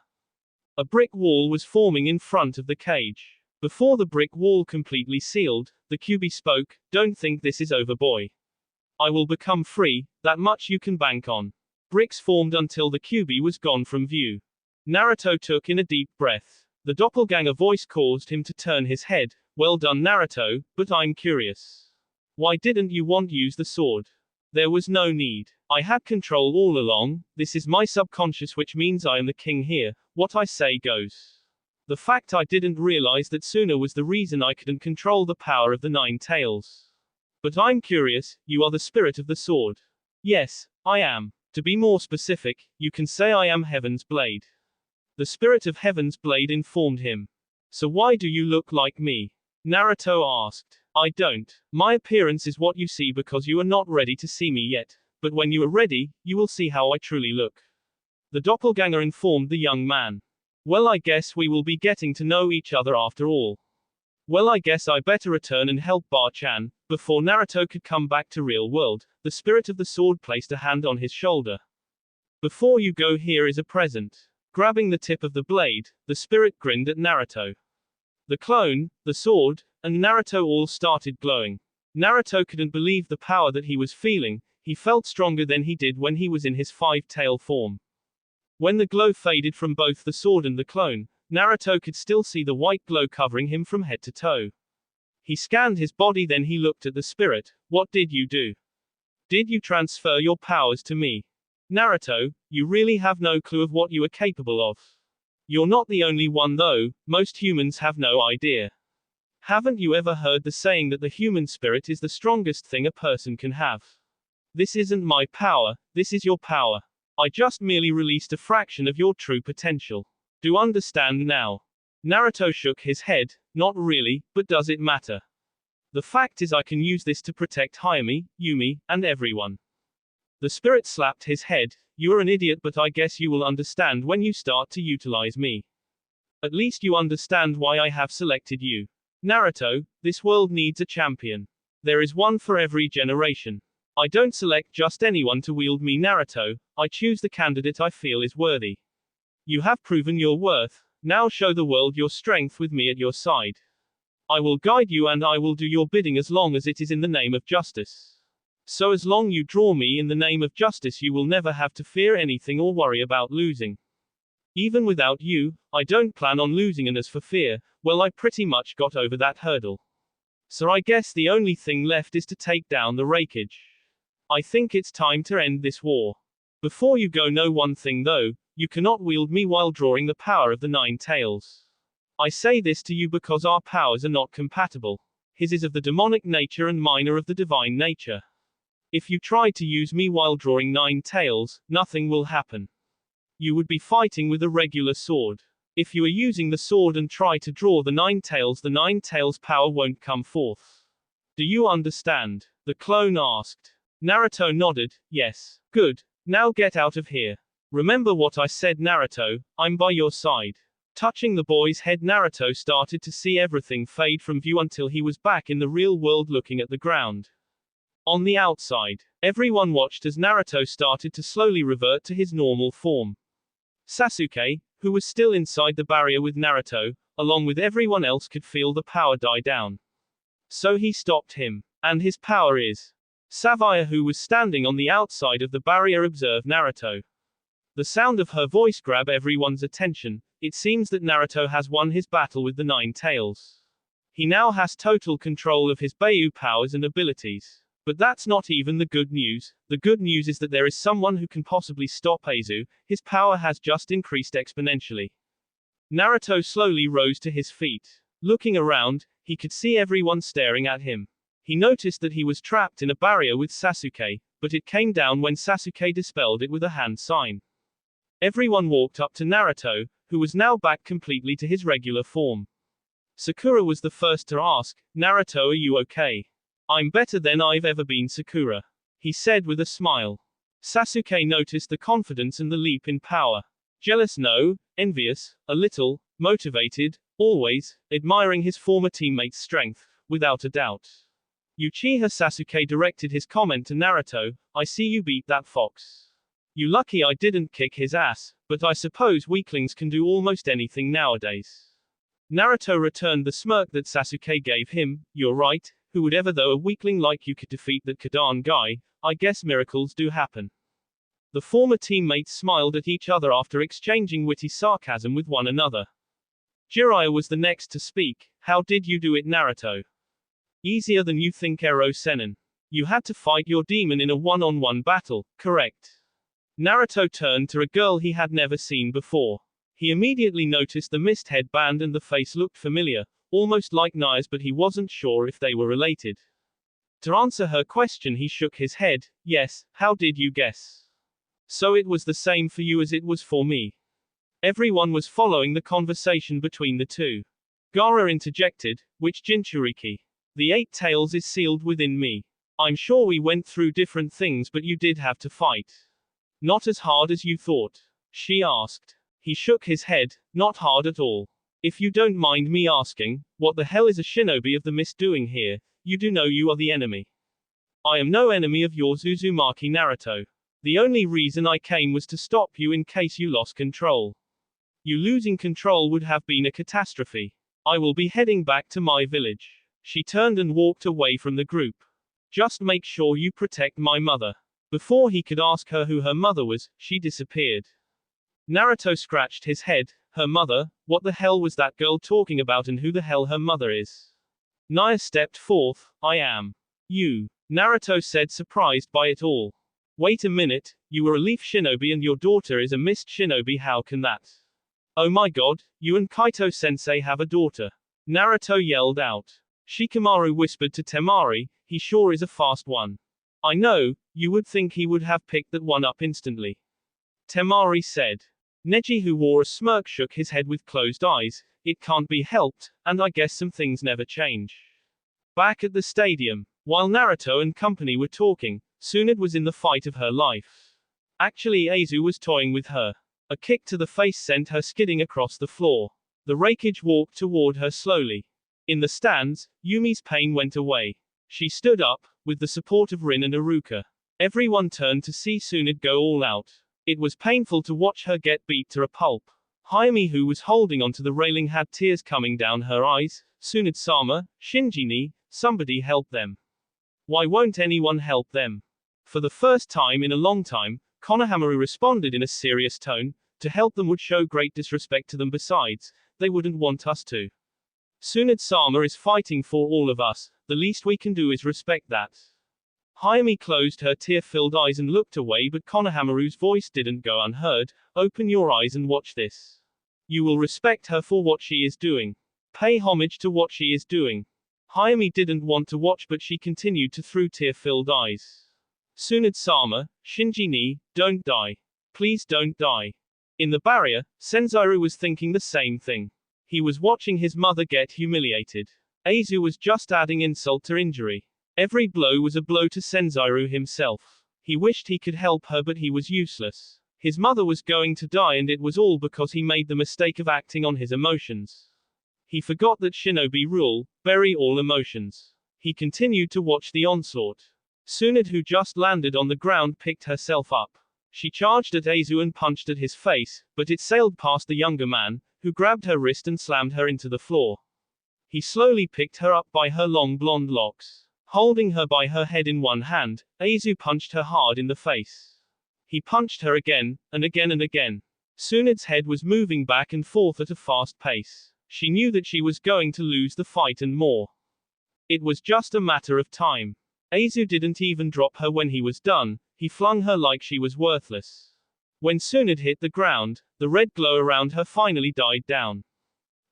A: A brick wall was forming in front of the cage. Before the brick wall completely sealed, the Kyuubi spoke. Don't think this is over, boy. I will become free, that much you can bank on. Bricks formed until the Kyuubi was gone from view. Naruto took in a deep breath. The doppelganger voice caused him to turn his head. Well done, Naruto, but I'm curious. Why didn't you want to use the sword? There was no need. I had control all along. This is my subconscious, which means I am the king here. What I say goes. The fact I didn't realize that sooner was the reason I couldn't control the power of the Nine Tails. But I'm curious, you are the spirit of the sword. Yes, I am. To be more specific, you can say I am Heaven's Blade. The spirit of Heaven's Blade informed him. So why do you look like me? Naruto asked. I don't. My appearance is what you see because you are not ready to see me yet, but when you are ready, you will see how I truly look. The doppelganger informed the young man. Well, I guess we will be getting to know each other after all. Well, I guess I better return and help Bar-chan. Before Naruto could come back to real world, the spirit of the sword placed a hand on his shoulder. Before you go, here is a present. Grabbing the tip of the blade, the spirit grinned at Naruto. The clone, the sword, and Naruto all started glowing. Naruto couldn't believe the power that he was feeling. He felt stronger than he did when he was in his five-tail form. When the glow faded from both the sword and the clone, Naruto could still see the white glow covering him from head to toe. He scanned his body, then he looked at the spirit. What did you do? Did you transfer your powers to me? Naruto, you really have no clue of what you are capable of. You're not the only one though, most humans have no idea. Haven't you ever heard the saying that the human spirit is the strongest thing a person can have? This isn't my power, this is your power. I just merely released a fraction of your true potential. Do understand now? Naruto shook his head. Not really, but does it matter? The fact is I can use this to protect Hayami, Yumi, and everyone. The spirit slapped his head. You're an idiot, but I guess you will understand when you start to utilize me. At least you understand why I have selected you. Naruto, this world needs a champion. There is one for every generation. I don't select just anyone to wield me, Naruto. I choose the candidate I feel is worthy. You have proven your worth. Now show the world your strength with me at your side. I will guide you and I will do your bidding as long as it is in the name of justice. So as long you draw me in the name of justice, you will never have to fear anything or worry about losing. Even without you, I don't plan on losing, and as for fear, well, I pretty much got over that hurdle. So I guess the only thing left is to take down the Raikage. I think it's time to end this war. Before you go, know one thing though, you cannot wield me while drawing the power of the Nine Tails. I say this to you because our powers are not compatible. His is of the demonic nature and mine are of the divine nature. If you try to use me while drawing Nine Tails, nothing will happen. You would be fighting with a regular sword. If you are using the sword and try to draw the Nine Tails power won't come forth. Do you understand? The clone asked. Naruto nodded. Yes. Good. Now get out of here. Remember what I said, Naruto, I'm by your side. Touching the boy's head, Naruto started to see everything fade from view until he was back in the real world looking at the ground. On the outside, everyone watched as Naruto started to slowly revert to his normal form. Sasuke, who was still inside the barrier with Naruto, along with everyone else, could feel the power die down. So he stopped him. And his power is. Savia, who was standing on the outside of the barrier, observed Naruto. The sound of her voice grabbed everyone's attention. It seems that Naruto has won his battle with the Nine Tails. He now has total control of his Beiyu powers and abilities. But that's not even the good news. The good news is that there is someone who can possibly stop Aizu. His power has just increased exponentially. Naruto slowly rose to his feet. Looking around, he could see everyone staring at him. He noticed that he was trapped in a barrier with Sasuke, but it came down when Sasuke dispelled it with a hand sign. Everyone walked up to Naruto, who was now back completely to his regular form. Sakura was the first to ask, Naruto, are you okay? I'm better than I've ever been, Sakura. He said with a smile. Sasuke noticed the confidence and the leap in power. Jealous? No. Envious? A little. Motivated? Always. Admiring his former teammate's strength? Without a doubt. Uchiha Sasuke directed his comment to Naruto, I see you beat that fox. You lucky I didn't kick his ass, but I suppose weaklings can do almost anything nowadays. Naruto returned the smirk that Sasuke gave him. You're right, who would ever, though a weakling like you could defeat that Kadan guy? I guess miracles do happen. The former teammates smiled at each other after exchanging witty sarcasm with one another. Jiraiya was the next to speak. How did you do it, Naruto? Easier than you think, Ero Sennin. You had to fight your demon in a one-on-one battle, correct? Naruto turned to a girl he had never seen before. He immediately noticed the mist headband and the face looked familiar, almost like Naya's, but he wasn't sure if they were related. To answer her question, he shook his head. Yes, how did you guess? So it was the same for you as it was for me. Everyone was following the conversation between the two. Gaara interjected, which Jinchuriki? The Eight Tails is sealed within me. I'm sure we went through different things, but you did have to fight. Not as hard as you thought? She asked. He shook his head. Not hard at all. If you don't mind me asking, what the hell is a shinobi of the mist doing here? You do know you are the enemy. I am no enemy of yours, Uzumaki Naruto. The only reason I came was to stop you in case you lost control. You losing control would have been a catastrophe. I will be heading back to my village. She turned and walked away from the group. Just make sure you protect my mother. Before he could ask her who her mother was, she disappeared. Naruto scratched his head. Her mother? What the hell was that girl talking about, and who the hell her mother is? Naya stepped forth. I am. You. Naruto said, surprised by it all. Wait a minute, you were a leaf shinobi and your daughter is a mist shinobi, how can that? Oh my god, you and Kaito-sensei have a daughter. Naruto yelled out. Shikamaru whispered to Temari, he sure is a fast one. I know, you would think he would have picked that one up instantly. Temari said. Neji, who wore a smirk, shook his head with closed eyes. It can't be helped, and I guess some things never change. Back at the stadium, while Naruto and company were talking, Tsunade was in the fight of her life. Actually, Aizu was toying with her. A kick to the face sent her skidding across the floor. The Raikage walked toward her slowly. In the stands, Yumi's pain went away. She stood up, with the support of Rin and Iruka. Everyone turned to see Tsunade go all out. It was painful to watch her get beat to a pulp. Hayami, who was holding onto the railing, had tears coming down her eyes. Tsunade-sama, Shinji-ni, somebody help them. Why won't anyone help them? For the first time in a long time, Konohamaru responded in a serious tone. To help them would show great disrespect to them, besides, they wouldn't want us to. Tsunade-sama is fighting for all of us, the least we can do is respect that. Hayami closed her tear-filled eyes and looked away, but Konohamaru's voice didn't go unheard. Open your eyes and watch this. You will respect her for what she is doing. Pay homage to what she is doing. Hayami didn't want to watch, but she continued to through tear-filled eyes. Tsunade-sama, Shinji-ni, don't die. Please don't die. In the barrier, Senzaru was thinking the same thing. He was watching his mother get humiliated. Aizu was just adding insult to injury. Every blow was a blow to Senzaru himself. He wished he could help her, but he was useless. His mother was going to die, and it was all because he made the mistake of acting on his emotions. He forgot that shinobi rule, bury all emotions. He continued to watch the onslaught. Tsunade, who just landed on the ground, picked herself up. She charged at Aizu and punched at his face, but it sailed past the younger man, who grabbed her wrist and slammed her into the floor. He slowly picked her up by her long blonde locks. Holding her by her head in one hand, Aizu punched her hard in the face. He punched her again, and again and again. Tsunade's head was moving back and forth at a fast pace. She knew that she was going to lose the fight and more. It was just a matter of time. Aizu didn't even drop her when he was done. He flung her like she was worthless. When Tsunade hit the ground, the red glow around her finally died down.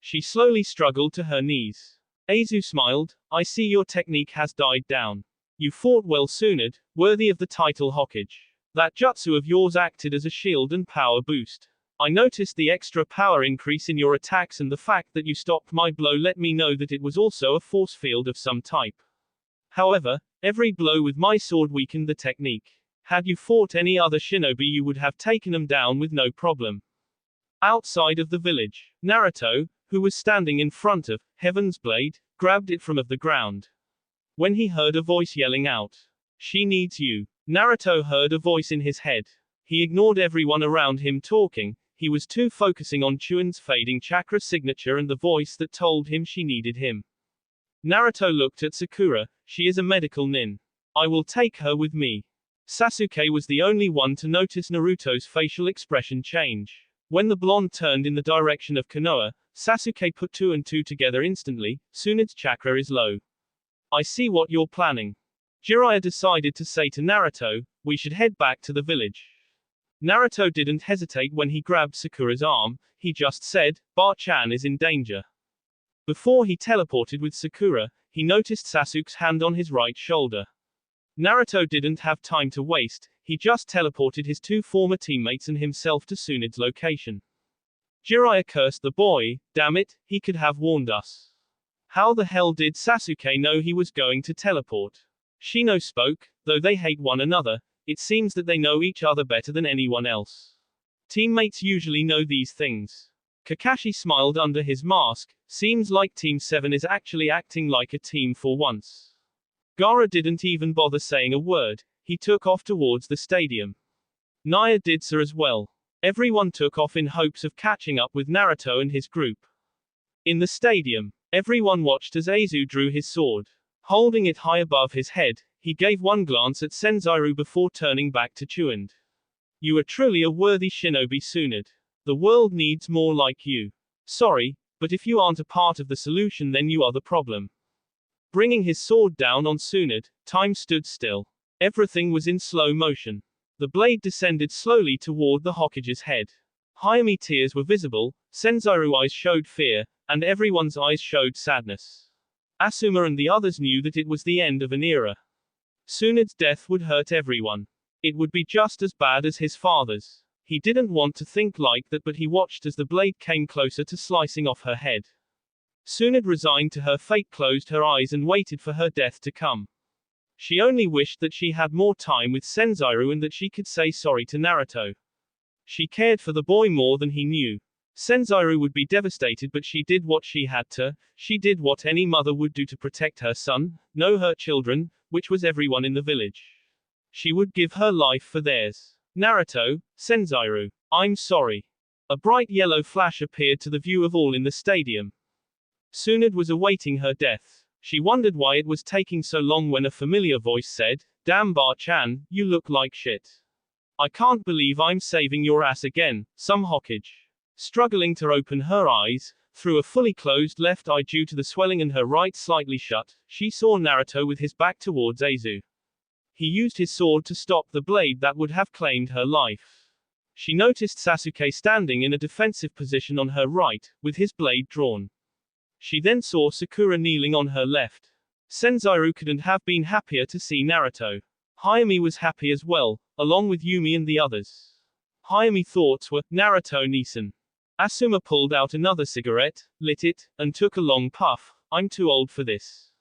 A: She slowly struggled to her knees. Aizu smiled. I see your technique has died down. You fought well, Tsunade, worthy of the title Hokage. That jutsu of yours acted as a shield and power boost. I noticed the extra power increase in your attacks, and the fact that you stopped my blow let me know that it was also a force field of some type. However, every blow with my sword weakened the technique. Had you fought any other shinobi, you would have taken them down with no problem. Outside of the village, Naruto, who was standing in front of Heaven's Blade, grabbed it from the ground. When he heard a voice yelling out, "She needs you," Naruto heard a voice in his head. He ignored everyone around him talking. He was too focusing on Chuan's fading chakra signature and the voice that told him she needed him. Naruto looked at Sakura. She is a medical nin. I will take her with me. Sasuke was the only one to notice Naruto's facial expression change. When the blonde turned in the direction of Konoha, Sasuke put two and two together instantly. Tsunade's chakra is low. I see what you're planning. Jiraiya decided to say to Naruto, we should head back to the village. Naruto didn't hesitate when he grabbed Sakura's arm. He just said, Ba-chan is in danger. Before he teleported with Sakura, he noticed Sasuke's hand on his right shoulder. Naruto didn't have time to waste. He just teleported his two former teammates and himself to Tsunade's location. Jiraiya cursed the boy. Damn it, he could have warned us. How the hell did Sasuke know he was going to teleport? Shino spoke. Though they hate one another, it seems that they know each other better than anyone else. Teammates usually know these things. Kakashi smiled under his mask. Seems like Team 7 is actually acting like a team for once. Gaara didn't even bother saying a word. He took off towards the stadium. Naya did so as well. Everyone took off in hopes of catching up with Naruto and his group. In the stadium, everyone watched as Aizu drew his sword. Holding it high above his head, He gave one glance at Senzaru before turning back to Chuand. You are truly a worthy shinobi, Tsunade. The world needs more like you. Sorry, but if you aren't a part of the solution, then you are the problem. Bringing his sword down on Tsunade, time stood still. Everything was in slow motion. The blade descended slowly toward the Hokage's head. Hayami tears were visible, Senzaru's eyes showed fear, and everyone's eyes showed sadness. Asuma and the others knew that it was the end of an era. Tsunade's death would hurt everyone. It would be just as bad as his father's. He didn't want to think like that, but he watched as the blade came closer to slicing off her head. Tsunade, resigned to her fate, closed her eyes and waited for her death to come. She only wished that she had more time with Senzaru and that she could say sorry to Naruto. She cared for the boy more than he knew. Senzaru would be devastated, but she did what she had to. She did what any mother would do to protect her son, no, her children, which was everyone in the village. She would give her life for theirs. Naruto, Senzaru, I'm sorry. A bright yellow flash appeared to the view of all in the stadium. Tsunade was awaiting her death. She wondered why it was taking so long when a familiar voice said, "Damn Bar-chan, you look like shit. I can't believe I'm saving your ass again, some Hokage." Struggling to open her eyes, through a fully closed left eye due to the swelling and her right slightly shut, she saw Naruto with his back towards Aizu. He used his sword to stop the blade that would have claimed her life. She noticed Sasuke standing in a defensive position on her right, with his blade drawn. She then saw Sakura kneeling on her left. Senzaru couldn't have been happier to see Naruto. Hayami was happy as well, along with Yumi and the others. Hayami's thoughts were, Naruto-Nisan. Asuma pulled out another cigarette, lit it, and took a long puff. I'm too old for this.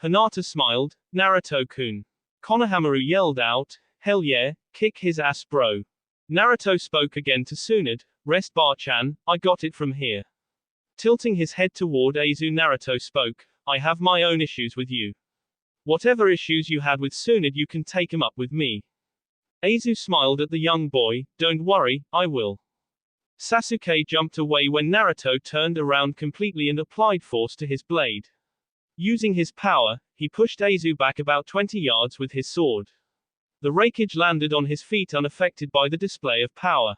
A: Hinata smiled, Naruto-kun. Konohamaru yelled out, hell yeah, kick his ass bro. Naruto spoke again to Tsunade, rest Bar-chan, I got it from here. Tilting his head toward Aizu, Naruto spoke, I have my own issues with you. Whatever issues you had with Tsunade, you can take 'em up with me. Aizu smiled at the young boy, don't worry, I will. Sasuke jumped away when Naruto turned around completely and applied force to his blade. Using his power, he pushed Aizu back about 20 yards with his sword. The raikage landed on his feet unaffected by the display of power.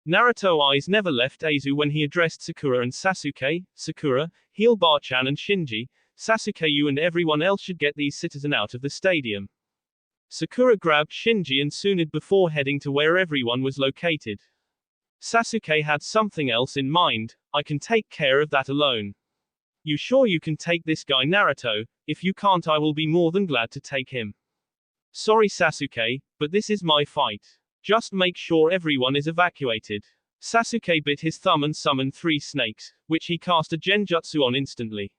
A: Naruto's eyes never left Aizu when he addressed Sakura and Sasuke. Sakura, heal Bar-chan and Shinji. Sasuke, you and everyone else should get these citizens out of the stadium. Sakura grabbed Shinji and Tsunade before heading to where everyone was located. Sasuke had something else in mind, I can take care of that alone. You sure you can take this guy, Naruto? If you can't, I will be more than glad to take him. Sorry Sasuke, but this is my fight. Just make sure everyone is evacuated. Sasuke bit his thumb and summoned 3 snakes, which he cast a genjutsu on instantly.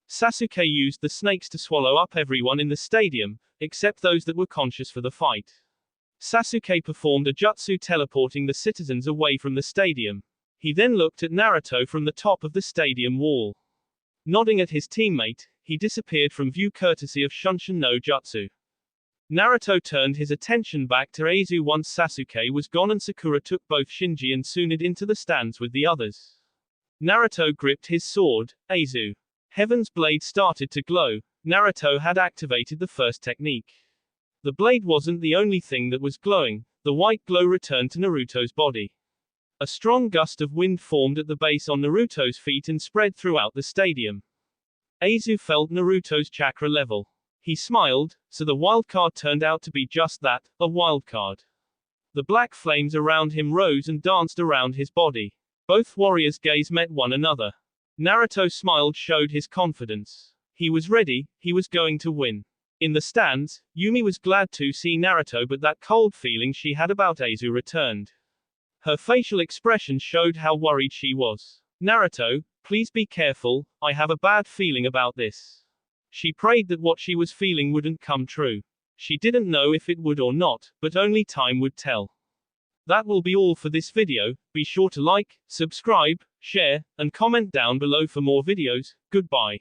A: Sasuke used the snakes to swallow up everyone in the stadium, except those that were conscious for the fight. Sasuke performed a jutsu teleporting the citizens away from the stadium. He then looked at Naruto from the top of the stadium wall. Nodding at his teammate, he disappeared from view courtesy of Shunshin no Jutsu. Naruto turned his attention back to Aizu once Sasuke was gone and Sakura took both Shinji and Tsunade into the stands with the others. Naruto gripped his sword, Aizu. Heaven's blade started to glow. Naruto had activated the first technique. The blade wasn't the only thing that was glowing, the white glow returned to Naruto's body. A strong gust of wind formed at the base on Naruto's feet and spread throughout the stadium. Aizu felt Naruto's chakra level. He smiled, so the wildcard turned out to be just that, a wildcard. The black flames around him rose and danced around his body. Both warriors' gaze met one another. Naruto smiled, showed his confidence. He was ready, he was going to win. In the stands, Yumi was glad to see Naruto, but that cold feeling she had about Aizu returned. Her facial expression showed how worried she was. Naruto, please be careful, I have a bad feeling about this. She prayed that what she was feeling wouldn't come true. She didn't know if it would or not, but only time would tell. That will be all for this video. Be sure to like, subscribe, share, and comment down below for more videos. Goodbye.